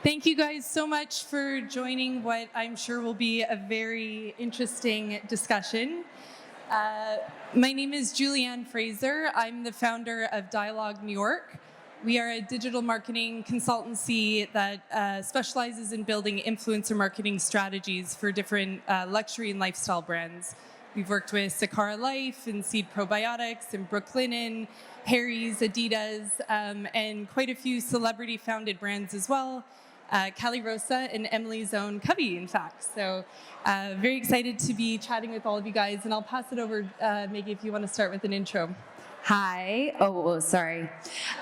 Thank you guys so much for joining what I'm sure will be a very interesting discussion. My name is Julianne Fraser. I'm the founder of Dialogue New York. We are a digital marketing consultancy that specializes in building influencer marketing strategies for different luxury and lifestyle brands. We've worked with Sakara Life and Seed Probiotics and Brooklinen, Harry's, Adidas, and quite a few celebrity-founded brands as well. Callie Rosa and Emily's own Cubby, in fact. So very excited to be chatting with all of you guys. And I'll pass it over, Maggie, if you want to start with an intro. Hi. Oh, sorry.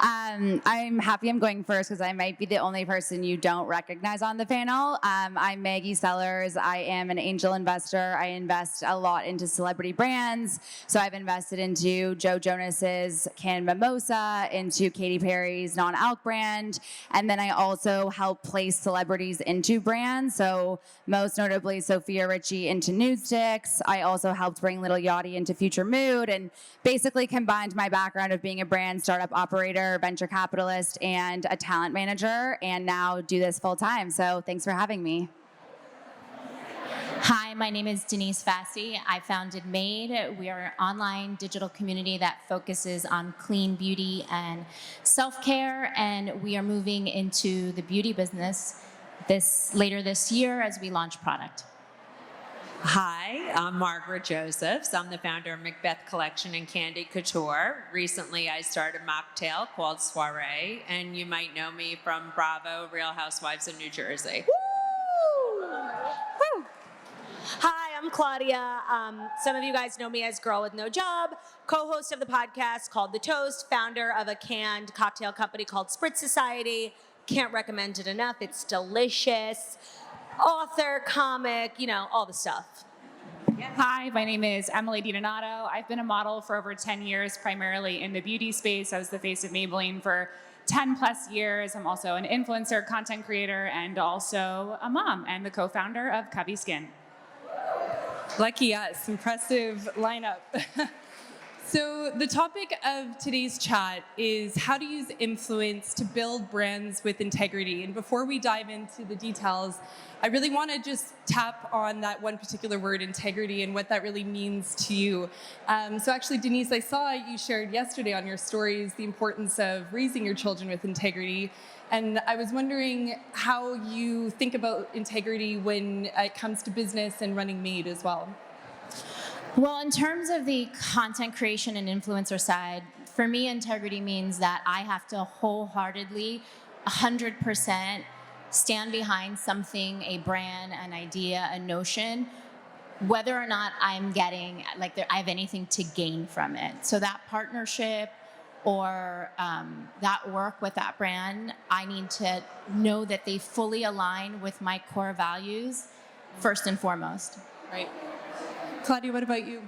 I'm happy I'm going first because I might be the only person you don't recognize on the panel. I'm Maggie Sellers. I am an angel investor. I invest a lot into celebrity brands. So I've invested into Joe Jonas's canned mimosa, into Katy Perry's non-alc brand, and then I also help place celebrities into brands. So most notably Sophia Richie into Nude Sticks. I also helped bring Little Yachty into Future Mood and basically combined my background of being a brand startup operator, venture capitalist, and a talent manager, and now do this full time. So thanks for having me. Hi, my name is Denise Vasi. I founded Maed. We are an online digital community that focuses on clean beauty and self-care, and we are moving into the beauty business later this year as we launch product. Hi, I'm Margaret Josephs. I'm the founder of Macbeth Collection and Candy Couture. Recently, I started a mocktail called Soirée, and you might know me from Bravo, Real Housewives of New Jersey. Woo! Woo! Hi, I'm Claudia. Some of you guys know me as Girl with No Job, co-host of the podcast called The Toast, founder of a canned cocktail company called Spritz Society. Can't recommend it enough. It's delicious. Author, comic, all the stuff. Hi, my name is Emily DiDonato. I've been a model for over 10 years, primarily in the beauty space. I was the face of Maybelline for 10 plus years. I'm also an influencer, content creator, and also a mom and the co-founder of Cubby Skin. Lucky us, impressive lineup. So the topic of today's chat is how to use influence to build brands with integrity. And before we dive into the details, I really want to just tap on that one particular word, integrity, and what that really means to you. So actually, Denise, I saw you shared yesterday on your stories the importance of raising your children with integrity. And I was wondering how you think about integrity when it comes to business and running Maed as well. Well, in terms of the content creation and influencer side, for me, integrity means that I have to wholeheartedly, 100%, stand behind something, a brand, an idea, a notion, whether or not I'm getting, I have anything to gain from it. So that partnership or that work with that brand, I need to know that they fully align with my core values, first and foremost. Right. Claudia, what about you?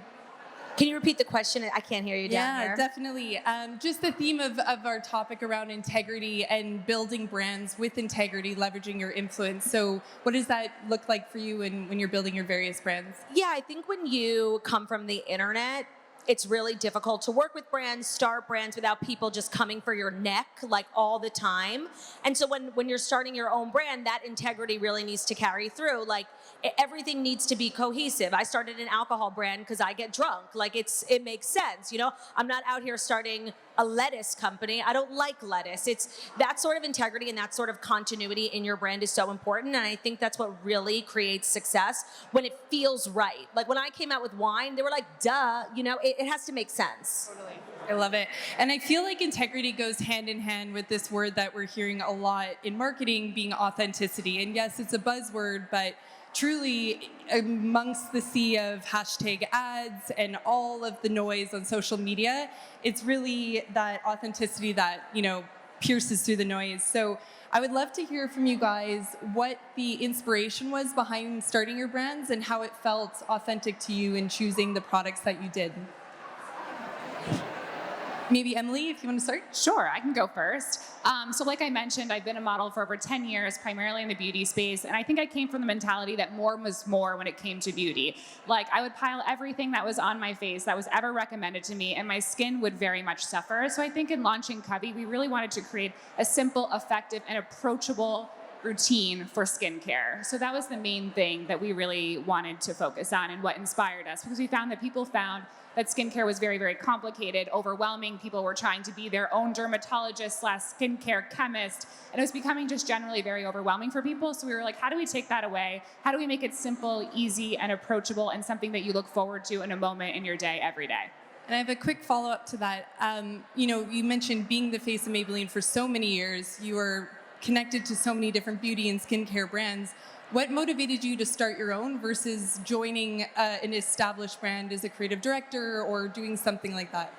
Can you repeat the question? I can't hear you down here. Yeah, definitely. Just the theme of our topic around integrity and building brands with integrity, leveraging your influence. So what does that look like for you when you're building your various brands? Yeah, I think when you come from the internet, it's really difficult to work with brands, start brands without people just coming for your neck all the time. And so when you're starting your own brand, that integrity really needs to carry through. Everything needs to be cohesive. I started an alcohol brand because I get drunk. It makes sense, I'm not out here starting a lettuce company. I don't like lettuce. It's that sort of integrity and that sort of continuity in your brand is so important. And I think that's what really creates success when it feels right. When I came out with wine, they were like, duh, it has to make sense. Totally. I love it. And I feel like integrity goes hand in hand with this word that we're hearing a lot in marketing being authenticity. And yes, it's a buzzword, but truly amongst the sea of hashtag ads and all of the noise on social media, it's really that authenticity that, pierces through the noise. So I would love to hear from you guys what the inspiration was behind starting your brands and how it felt authentic to you in choosing the products that you did. Maybe Emily, if you want to start? Sure, I can go first. So like I mentioned, I've been a model for over 10 years, primarily in the beauty space. And I think I came from the mentality that more was more when it came to beauty. I would pile everything that was on my face that was ever recommended to me, and my skin would very much suffer. So I think in launching Cubby, we really wanted to create a simple, effective, and approachable routine for skincare. So that was the main thing that we really wanted to focus on and what inspired us, because we found that people found that skincare was very, very complicated, overwhelming. People were trying to be their own dermatologist / skincare chemist, and it was becoming just generally very overwhelming for people. So we were like, how do we take that away? How do we make it simple, easy, and approachable, and something that you look forward to in a moment in your day every day? And I have a quick follow-up to that. You mentioned being the face of Maybelline for so many years. You were connected to so many different beauty and skincare brands. What motivated you to start your own versus joining an established brand as a creative director or doing something like that?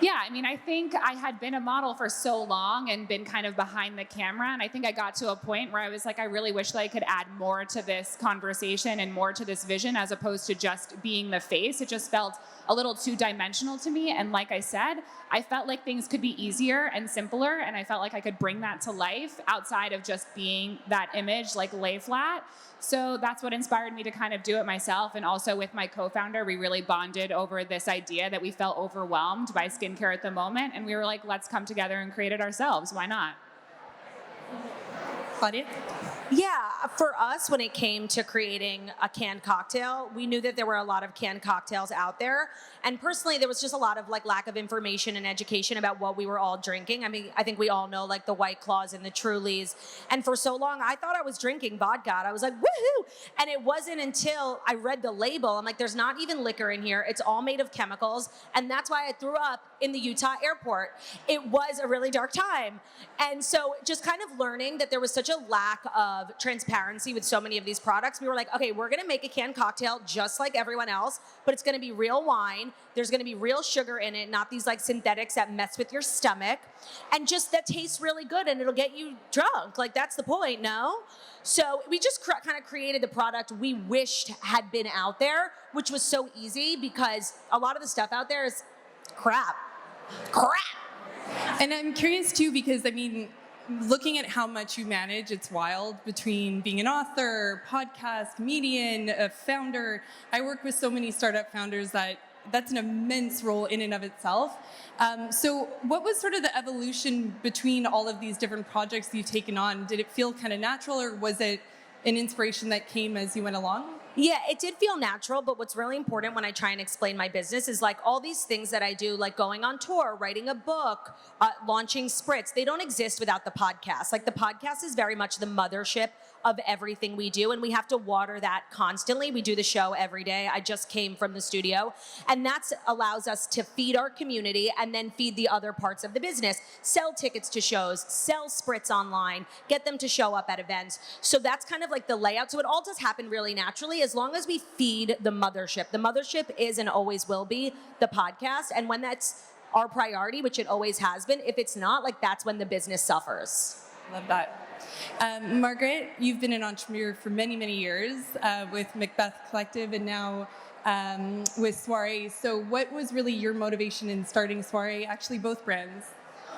Yeah, I mean, I think I had been a model for so long and been kind of behind the camera. And I think I got to a point where I was like, I really wish that I could add more to this conversation and more to this vision as opposed to just being the face. It just felt a little too dimensional to me. And like I said, I felt like things could be easier and simpler. And I felt like I could bring that to life outside of just being that image, like lay flat. So that's what inspired me to kind of do it myself. And also with my co-founder, we really bonded over this idea that we felt overwhelmed by skincare at the moment. And we were like, let's come together and create it ourselves. Why not? Claudia? Yeah, for us, when it came to creating a canned cocktail, we knew that there were a lot of canned cocktails out there. And personally, there was just a lot of lack of information and education about what we were all drinking. I mean, I think we all know the White Claws and the Trulies. And for so long, I thought I was drinking vodka. I was like, woohoo! And it wasn't until I read the label, I'm like, there's not even liquor in here. It's all made of chemicals. And that's why I threw up in the Utah airport. It was a really dark time. And so just kind of learning that there was such a lack of transparency with so many of these products, we were like, okay, we're gonna make a canned cocktail just like everyone else, but it's gonna be real wine. There's gonna be real sugar in it, not these synthetics that mess with your stomach, and just that tastes really good and it'll get you drunk. That's the point, no? So we just kind of created the product we wished had been out there, which was so easy because a lot of the stuff out there is crap. And I'm curious too, because looking at how much you manage, it's wild between being an author, podcast, comedian, a founder. I work with so many startup founders that's an immense role in and of itself. So what was sort of the evolution between all of these different projects you've taken on? Did it feel kind of natural, or was it an inspiration that came as you went along? Yeah, it did feel natural, but what's really important when I try and explain my business is all these things that I do, like going on tour, writing a book, launching Spritz, they don't exist without the podcast. The podcast is very much the mothership of everything we do, and we have to water that constantly. We do the show every day. I just came from the studio, and that allows us to feed our community and then feed the other parts of the business, sell tickets to shows, sell Spritz online, get them to show up at events. So that's kind of the layout. So it all does happen really naturally as long as we feed the mothership. The mothership is and always will be the podcast, and when that's our priority, which it always has been, if it's not, that's when the business suffers. Love that. Margaret, you've been an entrepreneur for many, many years with Macbeth Collective and now with Soirée. So what was really your motivation in starting Soirée, actually both brands?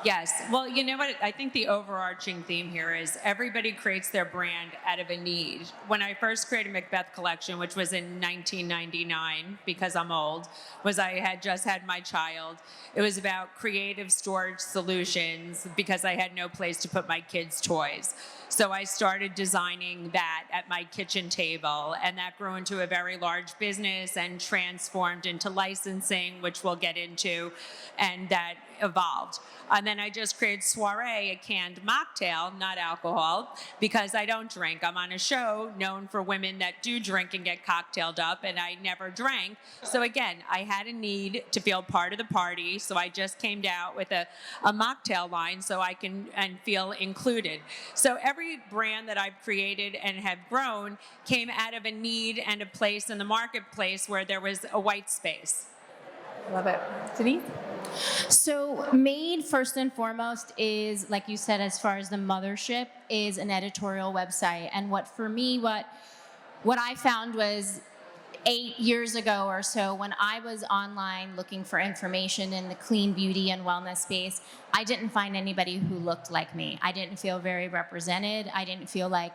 Yes. Well, you know what? I think the overarching theme here is everybody creates their brand out of a need. When I first created Macbeth Collection, which was in 1999, because I'm old, I had just had my child. It was about creative storage solutions because I had no place to put my kids' toys. So I started designing that at my kitchen table, and that grew into a very large business and transformed into licensing, which we'll get into, and that evolved. And then I just created Soirée, a canned mocktail, not alcohol, because I don't drink. I'm on a show known for women that do drink and get cocktailed up, and I never drank. So again, I had a need to feel part of the party, so I just came out with a mocktail line so I can and feel included. So every brand that I've created and have grown came out of a need and a place in the marketplace where there was a white space. Love it. Denise? So Maed, first and foremost, is, like you said, as far as the mothership, is an editorial website. And what I found was 8 years ago or so, when I was online looking for information in the clean beauty and wellness space, I didn't find anybody who looked like me. I didn't feel very represented. I didn't feel like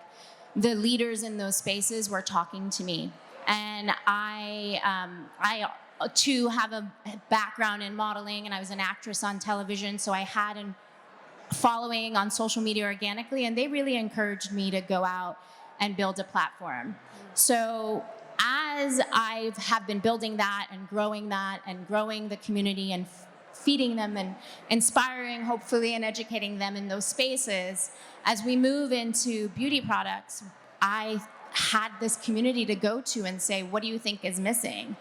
the leaders in those spaces were talking to me. And I too have a background in modeling, and I was an actress on television, so I had following on social media organically, and they really encouraged me to go out and build a platform. So as I have been building that and growing the community and feeding them and inspiring, hopefully, and educating them in those spaces, as we move into beauty products, I had this community to go to and say, what do you think is missing?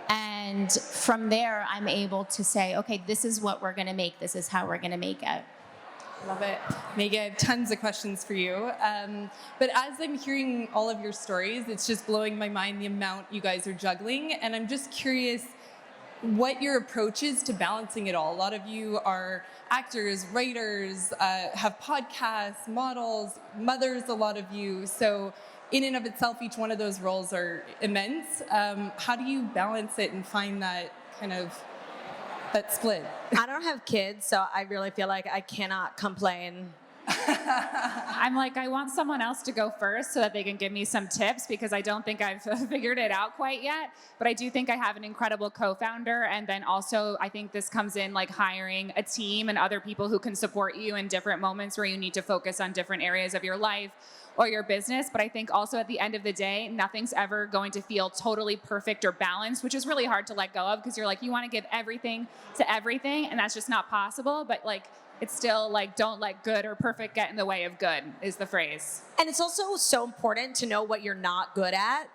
And from there, I'm able to say, okay, this is what we're going to make. This is how we're going to make it. Love it. Maggie, I have tons of questions for you. But as I'm hearing all of your stories, it's just blowing my mind the amount you guys are juggling. And I'm just curious what your approach is to balancing it all. A lot of you are actors, writers, have podcasts, models, mothers, a lot of you. So in and of itself, each one of those roles are immense. How do you balance it and find that kind of that split? I don't have kids, so I really feel like I cannot complain. I'm like, I want someone else to go first so that they can give me some tips, because I don't think I've figured it out quite yet. But I do think I have an incredible co-founder. And then also, I think this comes in like hiring a team and other people who can support you in different moments where you need to focus on different areas of your life or your business. But I think also at the end of the day, nothing's ever going to feel totally perfect or balanced, which is really hard to let go of, because you're like, you want to give everything to everything, and that's just not possible. But like, it's still like, don't let good or perfect get in the way of good, is the phrase. And it's also so important to know what you're not good at.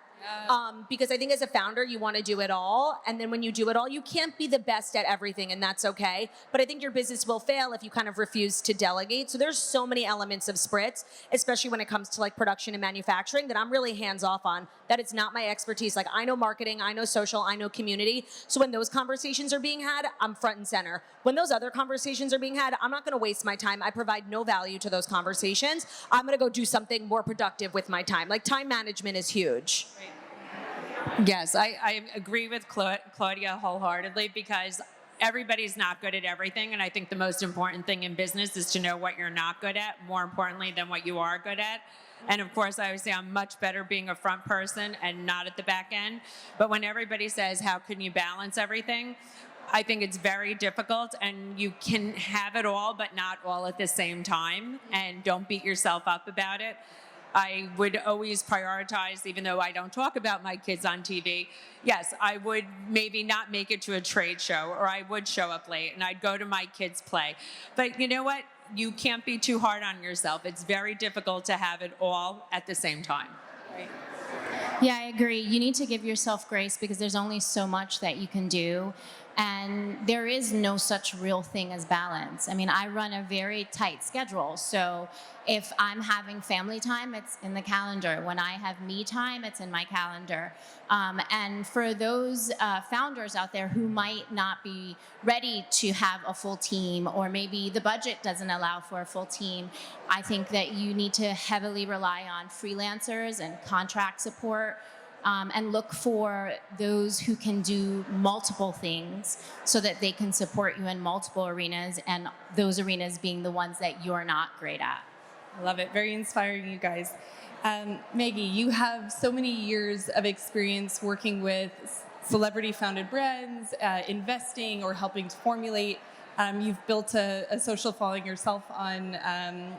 Because I think as a founder, you want to do it all. And then when you do it all, you can't be the best at everything, and that's okay. But I think your business will fail if you kind of refuse to delegate. So there's so many elements of Spritz, especially when it comes to like production and manufacturing, that I'm really hands off on, that it's not my expertise. Like, I know marketing, I know social, I know community. So when those conversations are being had, I'm front and center. When those other conversations are being had, I'm not going to waste my time. I provide no value to those conversations. I'm going to go do something more productive with my time. Like, time management is huge. Right. Yes, I agree with Claudia wholeheartedly, because everybody's not good at everything. And I think the most important thing in business is to know what you're not good at, more importantly than what you are good at. And of course, I always say I'm much better being a front person and not at the back end. But when everybody says, how can you balance everything? I think it's very difficult, and you can have it all, but not all at the same time. And don't beat yourself up about it. I would always prioritize, even though I don't talk about my kids on TV. Yes, I would maybe not make it to a trade show, or I would show up late and I'd go to my kids' play. But you know what? You can't be too hard on yourself. It's very difficult to have it all at the same time. Right. Yeah, I agree. You need to give yourself grace, because there's only so much that you can do. And there is no such real thing as balance. I mean, I run a very tight schedule. So if I'm having family time, it's in the calendar. When I have me time, it's in my calendar. And for those founders out there who might not be ready to have a full team, or maybe the budget doesn't allow for a full team, I think that you need to heavily rely on freelancers and contract support. And look for those who can do multiple things so that they can support you in multiple arenas, and those arenas being the ones that you're not great at. I love it. Very inspiring, you guys. Maggie, you have so many years of experience working with celebrity-founded brands, investing or helping to formulate. You've built a social following yourself on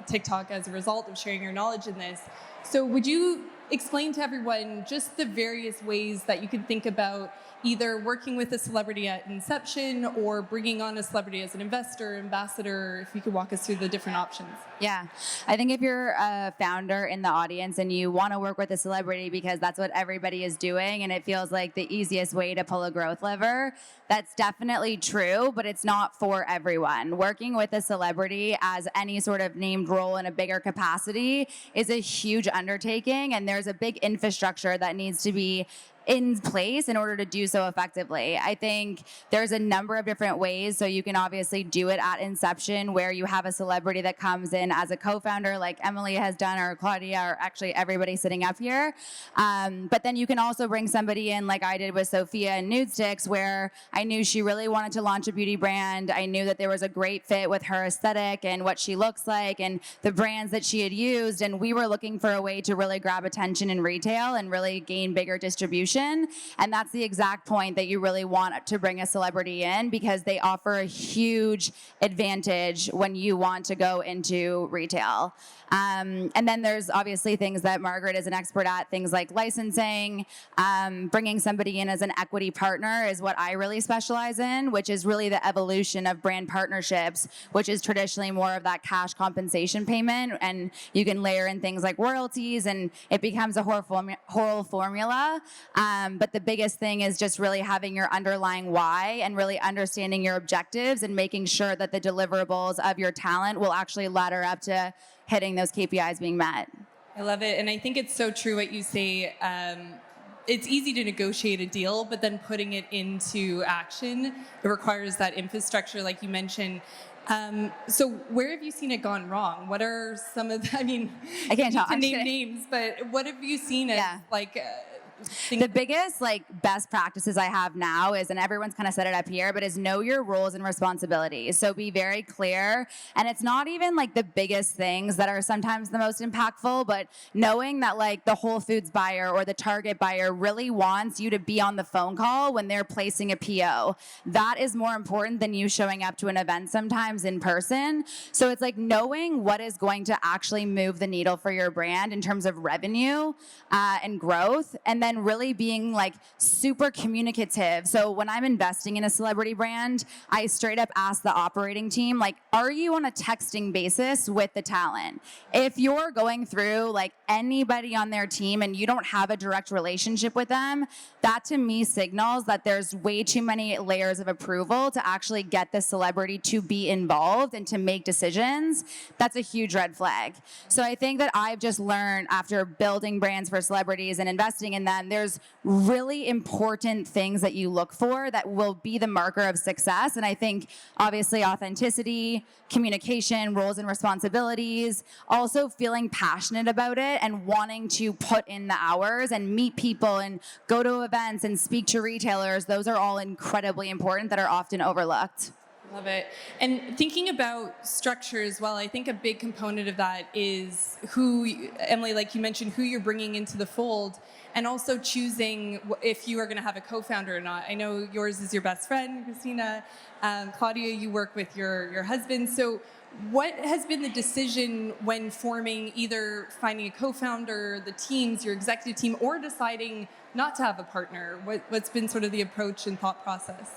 TikTok as a result of sharing your knowledge in this. So would you explain to everyone just the various ways that you can think about either working with a celebrity at inception or bringing on a celebrity as an investor, ambassador, if you could walk us through the different options? Yeah, I think if you're a founder in the audience and you want to work with a celebrity because that's what everybody is doing and it feels like the easiest way to pull a growth lever, that's definitely true, but it's not for everyone. Working with a celebrity as any sort of named role in a bigger capacity is a huge undertaking, and there's a big infrastructure that needs to be in place in order to do so effectively. I think there's a number of different ways. So you can obviously do it at inception, where you have a celebrity that comes in as a co-founder like Emily has done, or Claudia, or actually everybody sitting up here. But then you can also bring somebody in like I did with Sophia and Nude Sticks, where I knew she really wanted to launch a beauty brand. I knew that there was a great fit with her aesthetic and what she looks like and the brands that she had used. And we were looking for a way to really grab attention in retail and really gain bigger distribution. conversation. And that's the exact point that you really want to bring a celebrity in, because they offer a huge advantage when you want to go into retail. And then there's obviously things that Margaret is an expert at, things like licensing. Bringing somebody in as an equity partner is what I really specialize in, which is really the evolution of brand partnerships, which is traditionally more of that cash compensation payment. And you can layer in things like royalties, and it becomes a whole formula. But the biggest thing is just really having your underlying why and really understanding your objectives and making sure that the deliverables of your talent will actually ladder up to hitting those KPIs being met. I love it. And I think it's so true what you say. It's easy to negotiate a deal, but then putting it into action, it requires that infrastructure, like you mentioned. So where have you seen it gone wrong? What are some of the, I mean, I can't talk to name names, but what have you seen as the biggest best practices I have now is, and everyone's kind of set it up here, but is know your roles and responsibilities. So be very clear. And it's not even the biggest things that are sometimes the most impactful, but knowing that the Whole Foods buyer or the Target buyer really wants you to be on the phone call when they're placing a PO. That is more important than you showing up to an event sometimes in person. So it's knowing what is going to actually move the needle for your brand in terms of revenue and growth, and then really being super communicative. So when I'm investing in a celebrity brand, I straight up ask the operating team, are you on a texting basis with the talent? If you're going through anybody on their team and you don't have a direct relationship with them, that to me signals that there's way too many layers of approval to actually get the celebrity to be involved and to make decisions. That's a huge red flag. So I think that I've just learned after building brands for celebrities and investing in them, there's really important things that you look for that will be the marker of success. And I think obviously authenticity, communication, roles and responsibilities, also feeling passionate about it and wanting to put in the hours and meet people and go to events and speak to retailers. Those are all incredibly important that are often overlooked. Love it. And thinking about structure as well, I think a big component of that is Emily, like you mentioned, who you're bringing into the fold, and also choosing if you are going to have a co-founder or not. I know yours is your best friend, Christina. Claudia, you work with your husband. So what has been the decision when forming, either finding a co-founder, the teams, your executive team, or deciding not to have a partner? What's been sort of the approach and thought process?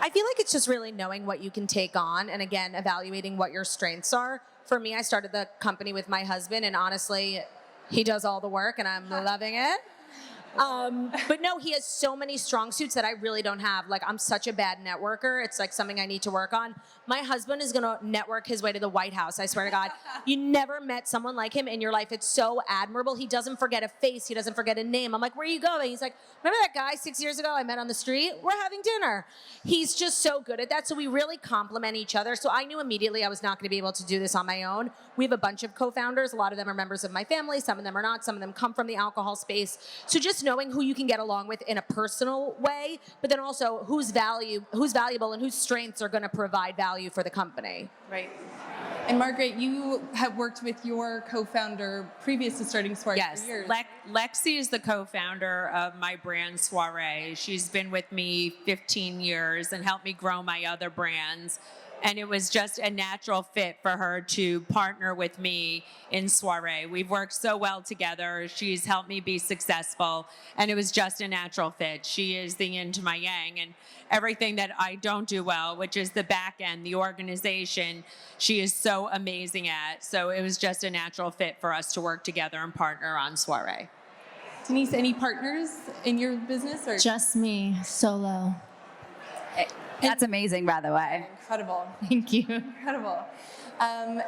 I feel like it's just really knowing what you can take on, and again, evaluating what your strengths are. For me, I started the company with my husband, and honestly, he does all the work, and I'm loving it. But no, he has so many strong suits that I really don't have. I'm such a bad networker. It's something I need to work on. My husband is going to network his way to the White House. I swear to God. You never met someone like him in your life. It's so admirable. He doesn't forget a face. He doesn't forget a name. I'm like, where are you going? He's like, remember that guy 6 years ago I met on the street? We're having dinner. He's just so good at that. So we really complement each other. So I knew immediately I was not going to be able to do this on my own. We have a bunch of co-founders. A lot of them are members of my family. Some of them are not. Some of them come from the alcohol space. So just knowing who you can get along with in a personal way, but then also who's valuable and whose strengths are going to provide value for the company. Right. And Margaret, you have worked with your co-founder previous to starting Soirée for years. Lexi is the co-founder of my brand Soirée. She's been with me 15 years and helped me grow my other brands. And it was just a natural fit for her to partner with me in Soirée. We've worked so well together. She's helped me be successful, and it was just a natural fit. She is the yin to my yang, and everything that I don't do well, which is the back end, the organization, she is so amazing at. So it was just a natural fit for us to work together and partner on Soirée. Denise, any partners in your business? Or Just me, solo. That's amazing, by the way. Incredible. Thank you. Incredible. And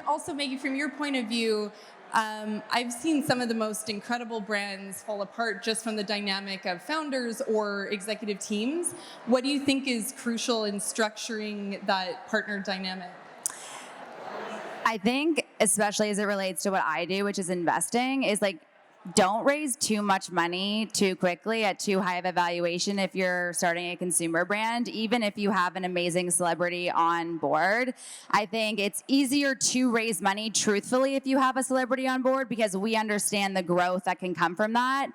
also, Maggie, from your point of view, I've seen some of the most incredible brands fall apart just from the dynamic of founders or executive teams. What do you think is crucial in structuring that partner dynamic? I think, especially as it relates to what I do, which is investing, is don't raise too much money too quickly at too high of a valuation if you're starting a consumer brand, even if you have an amazing celebrity on board. I think it's easier to raise money truthfully if you have a celebrity on board because we understand the growth that can come from that.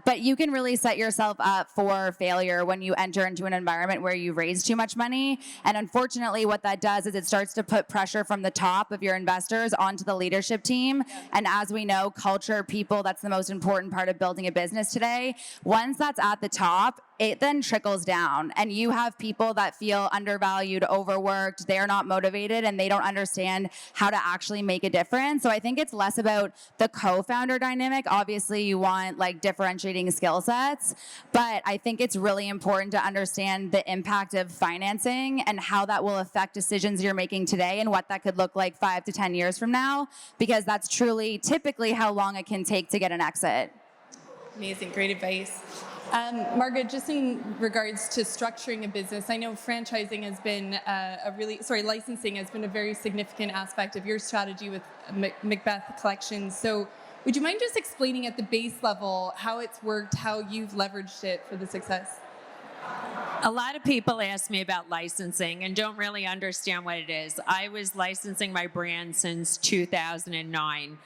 But you can really set yourself up for failure when you enter into an environment where you raise too much money. And unfortunately, what that does is it starts to put pressure from the top of your investors onto the leadership team. And as we know, culture, people, that's the most important part of building a business today. Once that's at the top, it then trickles down and you have people that feel undervalued, overworked, they're not motivated, and they don't understand how to actually make a difference. So I think it's less about the co-founder dynamic. Obviously, you want like differentiating skill sets, but I think it's really important to understand the impact of financing and how that will affect decisions you're making today and what that could look like 5 to 10 years from now, because that's truly typically how long it can take to get an exit. Amazing, great advice. Margaret, just in regards to structuring a business, I know franchising has been licensing has been a very significant aspect of your strategy with Macbeth Collections. So would you mind just explaining at the base level how it's worked, how you've leveraged it for the success? A lot of people ask me about licensing and don't really understand what it is. I was licensing my brand since 2009.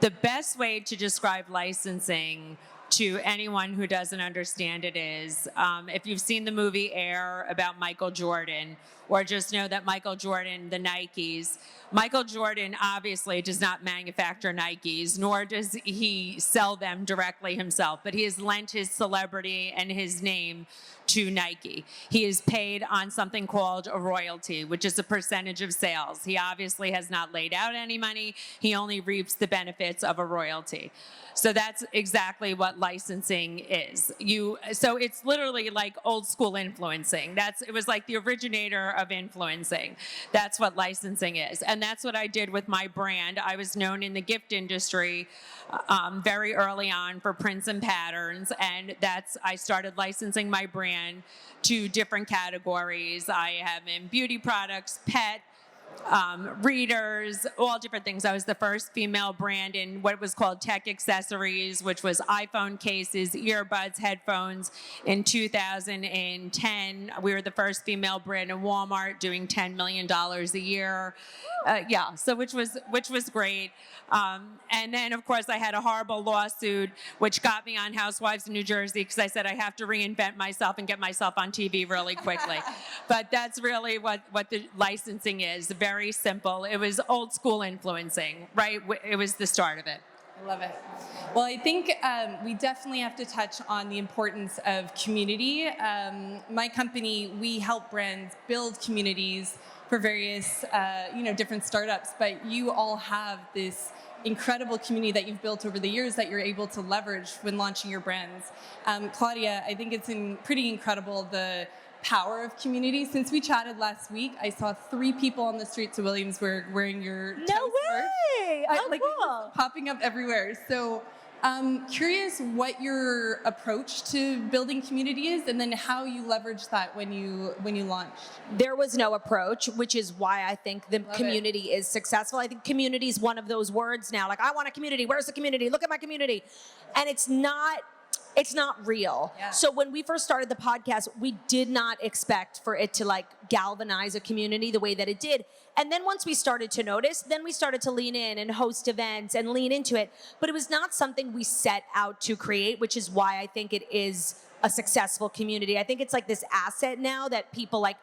The best way to describe licensing to anyone who doesn't understand it is, if you've seen the movie Air about Michael Jordan, or just know that Michael Jordan, the Nikes, Michael Jordan obviously does not manufacture Nikes, nor does he sell them directly himself, but he has lent his celebrity and his name to Nike. He is paid on something called a royalty, which is a percentage of sales. He obviously has not laid out any money. He only reaps the benefits of a royalty. So that's exactly what licensing is. So it's literally like old school influencing. It was like the originator of influencing. That's what licensing is. And that's what I did with my brand. I was known in the gift industry very early on for prints and patterns, and I started licensing my brand to different categories. I have in beauty products, pet, readers, all different things. I was the first female brand in what was called tech accessories, which was iPhone cases, earbuds, headphones. In 2010, we were the first female brand in Walmart doing $10 million a year. So which was great. And then, of course, I had a horrible lawsuit, which got me on Housewives of New Jersey because I said I have to reinvent myself and get myself on TV really quickly. But that's really what the licensing is. Very simple. It was old school influencing, right? It was the start of it. I love it. Well, I think we definitely have to touch on the importance of community. My company, we help brands build communities for various, different startups, but you all have this incredible community that you've built over the years that you're able to leverage when launching your brands. Claudia, I think it's pretty incredible the power of community. Since we chatted last week, I saw 3 people on the streets of Williams wearing your No toast way! merch. Oh, cool. Popping up everywhere. So curious what your approach to building community is, and then how you leverage that when you launched. There was no approach, which is why I think the community is successful. I think community is one of those words now. Like, I want a community. Where's the community? Look at my community. And it's not real. Yeah. So when we first started the podcast, we did not expect for it to like galvanize a community the way that it did. And then once we started to notice, then we started to lean in and host events and lean into it. But it was not something we set out to create, which is why I think it is a successful community. I think it's like this asset now that people like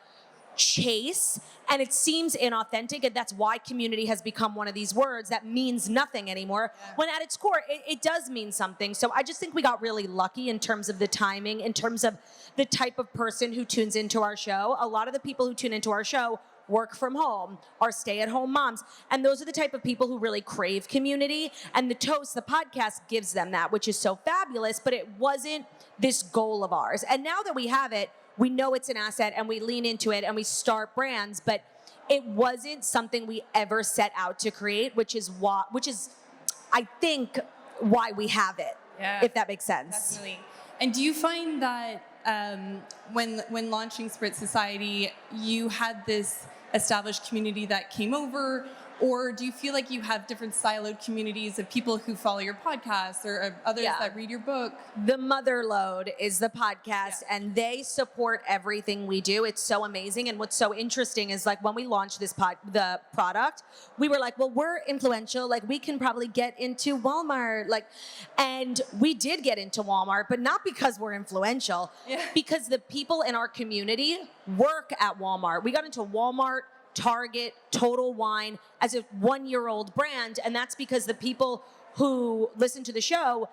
chase, and it seems inauthentic, and that's why community has become one of these words that means nothing anymore, when at its core it does mean something. So I just think we got really lucky in terms of the timing, in terms of the type of person who tunes into our show. A lot of the people who tune into our show work from home, are stay-at-home moms, and those are the type of people who really crave community, and the podcast gives them that, which is so fabulous. But it wasn't this goal of ours, and now that we have it, we know it's an asset and we lean into it and we start brands, but it wasn't something we ever set out to create, which is I think why we have it, if that makes sense. Definitely. And do you find that when launching Spritz Society, you had this established community that came over, Or do you feel like you have different siloed communities of people who follow your podcast or others that read your book? The mother load is the podcast, and they support everything we do. It's so amazing. And what's so interesting is like when we launched the product, we were like, well, we're influential. Like we can probably get into Walmart. And we did get into Walmart, but not because we're influential, because the people in our community work at Walmart. We got into Walmart, Target, Total Wine as a 1-year-old brand, and that's because the people who listen to the show,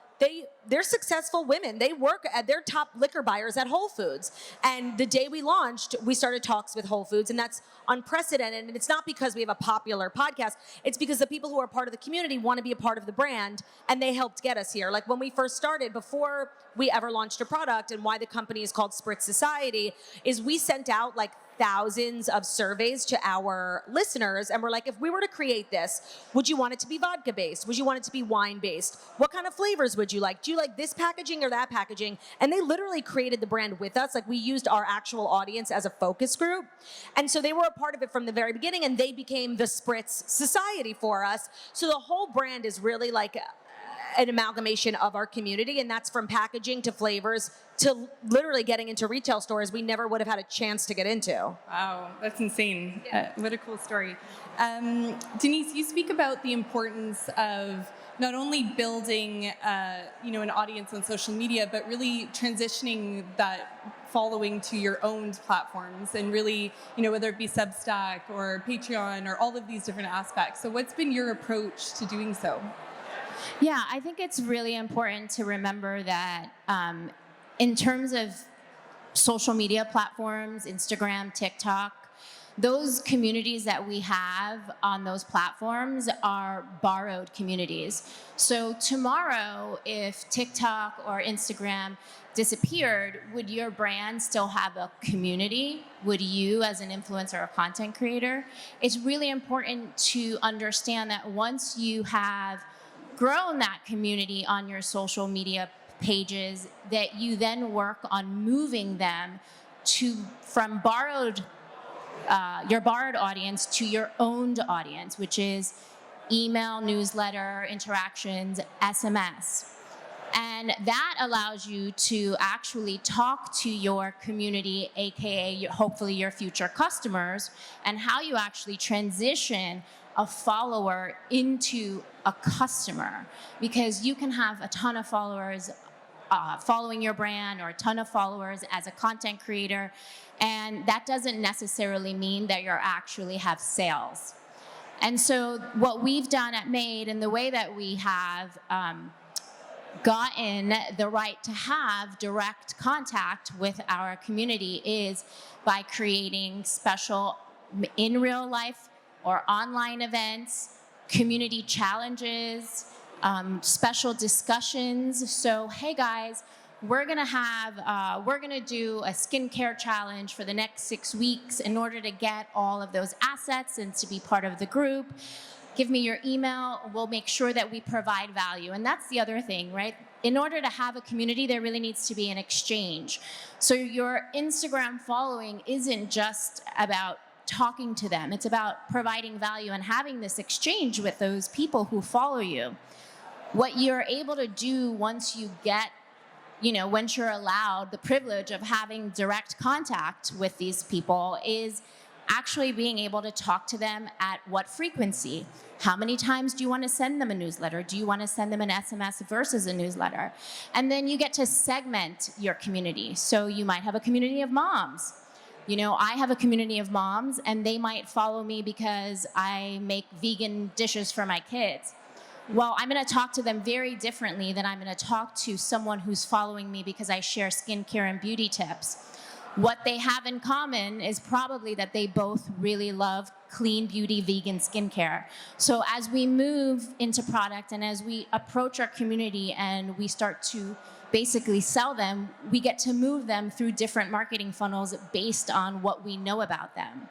they're successful women. They work at their top liquor buyers at Whole Foods. And the day we launched, we started talks with Whole Foods, and that's unprecedented. And it's not because we have a popular podcast. It's because the people who are part of the community want to be a part of the brand, and they helped get us here. Like when we first started, before we ever launched a product, and why the company is called Spritz Society, is we sent out like thousands of surveys to our listeners, and we're like, if we were to create this, would you want it to be vodka based? Would you want it to be wine based? What kind of flavors would you like? Do you like this packaging or that packaging? And they literally created the brand with us. Like we used our actual audience as a focus group, and so they were a part of it from the very beginning, and they became the Spritz Society for us. So the whole brand is really like an amalgamation of our community, and that's from packaging to flavors to literally getting into retail stores we never would have had a chance to get into. Wow, that's insane. What a cool story. Denise, you speak about the importance of not only building an audience on social media, but really transitioning that following to your own platforms, and really, whether it be Substack or Patreon or all of these different aspects. So what's been your approach to doing so? Yeah, I think it's really important to remember that in terms of social media platforms, Instagram, TikTok, those communities that we have on those platforms are borrowed communities. So tomorrow, if TikTok or Instagram disappeared, would your brand still have a community? Would you, as an influencer or content creator? It's really important to understand that once you have grown that community on your social media pages, that you then work on moving them from your borrowed audience to your owned audience, which is email, newsletter, interactions, SMS. And that allows you to actually talk to your community, aka hopefully your future customers, and how you actually transition a follower into a customer, because you can have a ton of followers following your brand or a ton of followers as a content creator, and that doesn't necessarily mean that you actually have sales. And so what we've done at Maed, and the way that we have gotten the right to have direct contact with our community, is by creating special in real life or online events, community challenges, special discussions. So, hey guys, we're gonna do a skincare challenge for the next 6 weeks in order to get all of those assets and to be part of the group. Give me your email, we'll make sure that we provide value. And that's the other thing, right? In order to have a community, there really needs to be an exchange. So your Instagram following isn't just about talking to them. It's about providing value and having this exchange with those people who follow you. What you're able to do once you get, once you're allowed the privilege of having direct contact with these people, is actually being able to talk to them at what frequency. How many times do you want to send them a newsletter? Do you want to send them an SMS versus a newsletter? And then you get to segment your community. So you might have a community of moms. I have a community of moms, and they might follow me because I make vegan dishes for my kids. Well, I'm going to talk to them very differently than I'm going to talk to someone who's following me because I share skincare and beauty tips. What they have in common is probably that they both really love clean beauty, vegan skincare. So as we move into product and as we approach our community and we start to basically sell them, we get to move them through different marketing funnels based on what we know about them.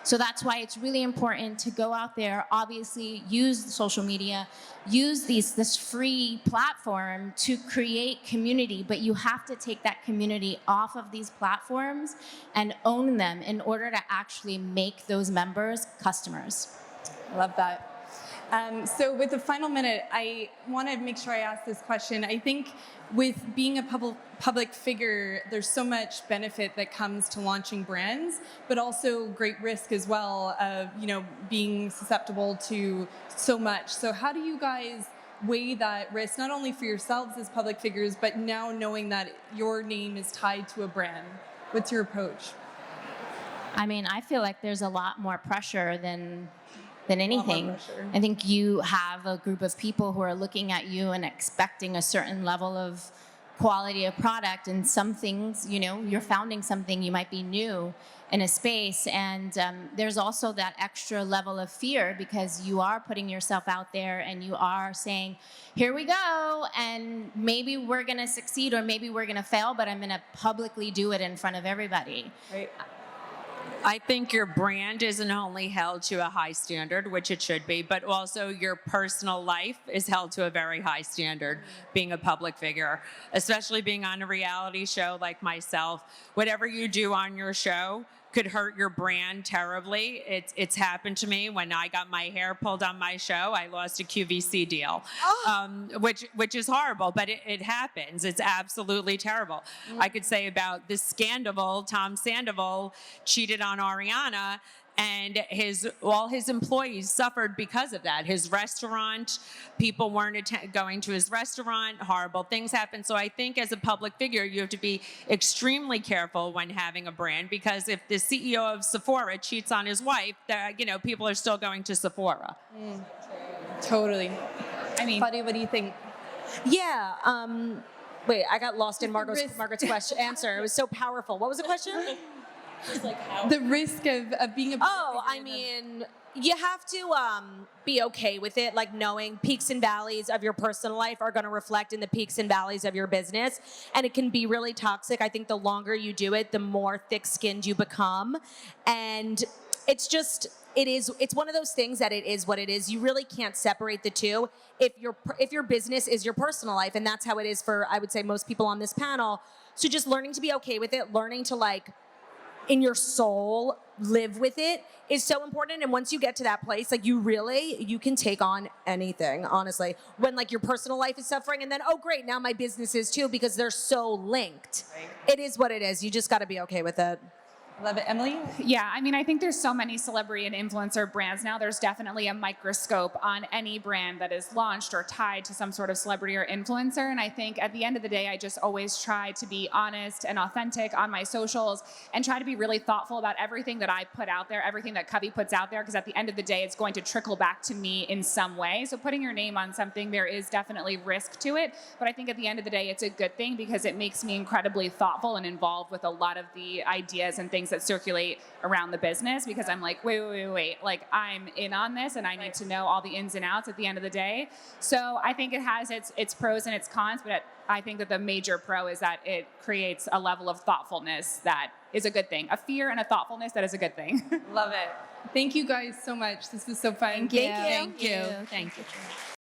So that's why it's really important to go out there, obviously use social media, use this free platform to create community, but you have to take that community off of these platforms and own them in order to actually make those members customers. Love that. So with the final minute, I want to make sure I ask this question. I think with being a public figure, there's so much benefit that comes to launching brands, but also great risk as well of, being susceptible to so much. So how do you guys weigh that risk, not only for yourselves as public figures, but now knowing that your name is tied to a brand? What's your approach? I mean, I feel like there's a lot more pressure than anything. Pressure. I think you have a group of people who are looking at you and expecting a certain level of quality of product, and some things, you're founding something, you might be new in a space, and there's also that extra level of fear because you are putting yourself out there and you are saying, here we go, and maybe we're going to succeed or maybe we're going to fail, but I'm going to publicly do it in front of everybody. Right. I think your brand isn't only held to a high standard, which it should be, but also your personal life is held to a very high standard, being a public figure, especially being on a reality show like myself. Whatever you do on your show could hurt your brand terribly. It's happened to me when I got my hair pulled on my show. I lost a QVC deal, which is horrible, but it happens. It's absolutely terrible. I could say about this Sandoval, Tom Sandoval cheated on Ariana, and all his employees suffered because of that. His restaurant, people weren't going to his restaurant, horrible things happened. So I think as a public figure, you have to be extremely careful when having a brand, because if the CEO of Sephora cheats on his wife, people are still going to Sephora. Totally. I mean, Claudia, what do you think? Yeah. Wait, I got lost in Margaret's question answer. It was so powerful. What was the question? The risk of being a I mean, you have to be okay with it, like knowing peaks and valleys of your personal life are going to reflect in the peaks and valleys of your business, and it can be really toxic. I think the longer you do it, the more thick-skinned you become, and it's one of those things that it is what it is. You really can't separate the two. If your business is your personal life, and that's how it is for, I would say, most people on this panel. So just learning to be okay with it, learning to in your soul live with it is so important. And once you get to that place, you can take on anything, honestly, when your personal life is suffering, and then, oh great, now my business is too, because they're so linked. Right. It is what it is. You just got to be okay with it. Love it. Emily? Yeah, I mean, I think there's so many celebrity and influencer brands now. There's definitely a microscope on any brand that is launched or tied to some sort of celebrity or influencer. And I think at the end of the day, I just always try to be honest and authentic on my socials and try to be really thoughtful about everything that I put out there, everything that Covey puts out there, because at the end of the day, it's going to trickle back to me in some way. So putting your name on something, there is definitely risk to it. But I think at the end of the day, it's a good thing because it makes me incredibly thoughtful and involved with a lot of the ideas and things that circulate around the business, because I'm like, wait, I'm in on this and I need to know all the ins and outs at the end of the day. So I think it has its pros and its cons, but I think that the major pro is that it creates a level of thoughtfulness that is a good thing. A fear and a thoughtfulness that is a good thing. Love it. Thank you guys so much. This was so fun. Thank you. Thank you.